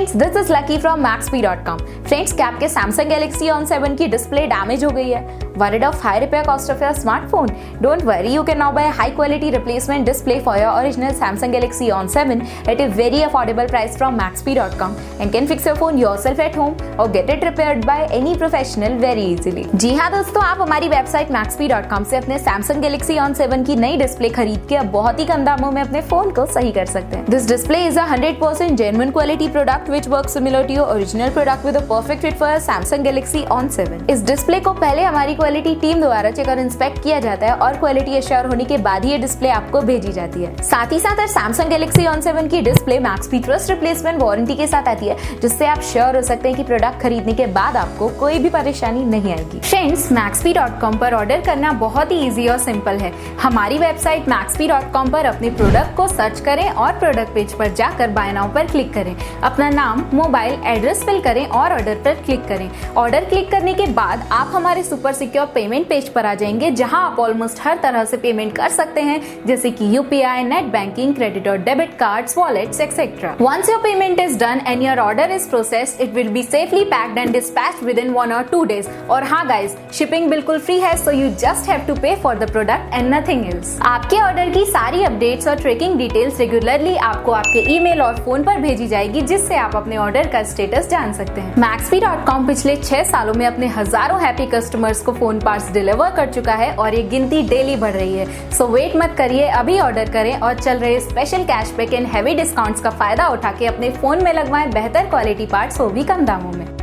Friends, this is lucky from Maxbhi.com। Friends, क्या आपके Samsung Galaxy On7 की display damage हो गई है? Worried of high repair cost of your smartphone? Don't worry, you can now buy a high quality replacement display for your original Samsung Galaxy On7 at a very affordable price from Maxbhi.com and can fix your phone yourself at home or get it repaired by any professional very easily। जी हाँ दोस्तों, आप हमारी website Maxbhi.com से अपने Samsung Galaxy On7 की नई display खरीद के अब बहुत ही कम दामों में अपने फोन को सही कर सकते हैं। This display is a 100% genuine quality product which works similar to your original product with a perfect fit for a Samsung Galaxy On7। इस डिस्प्ले को पहले हमारी क्वालिटी टीम द्वारा चेक और इंस्पेक्ट किया जाता है और क्वालिटी एश्योर होने के बाद ही ये डिस्प्ले आपको भेजी जाती है। साथ ही साथ Samsung Galaxy On7 की display Maxbhi trust replacement warranty के साथ आती है, जिससे आप श्योर हो सकते हैं कि प्रोडक्ट खरीदने के बाद आपको कोई भी परेशानी नहीं आएगी। फ्रेंड्स, Maxbhi.com पर ऑर्डर करना बहुत ही इजी और सिंपल है। हमारी वेबसाइट Maxbhi.com पर अपने प्रोडक्ट को सर्च करें और प्रोडक्ट पेज पर जाकर बाय नाउ पर क्लिक करें। अपना नाम, मोबाइल, एड्रेस फिल करें और ऑर्डर पर क्लिक करें। ऑर्डर क्लिक करने के बाद आप हमारे सुपर सिक्योर पेमेंट पेज पर आ जाएंगे, जहां आप ऑलमोस्ट हर तरह से पेमेंट कर सकते हैं, जैसे कि यूपीआई, नेट बैंकिंग, क्रेडिट और debit cards, wallets etcetera. Once your payment is done and your order is processed, it will be safely packed and dispatched within 1 or 2 days। और हाँ गाइज, शिपिंग बिल्कुल free है, so you just have to pay for the product and nothing else. आपके order की सारी updates और tracking details regularly आपको आपके ईमेल और फोन पर भेजी जाएगी, जिससे आप अपने ऑर्डर का स्टेटस जान सकते हैं। Maxbhi.com पिछले 6 सालों में अपने हजारों हैप्पी कस्टमर्स को फोन पार्ट्स डिलीवर कर चुका है और ये गिनती डेली बढ़ रही है। सो वेट मत करिए, अभी ऑर्डर करें और चल रहे special cashback and heavy discounts का फायदा उठा के अपने फोन में लगवाएं बेहतर क्वालिटी पार्ट्स, वो भी कम दामों में।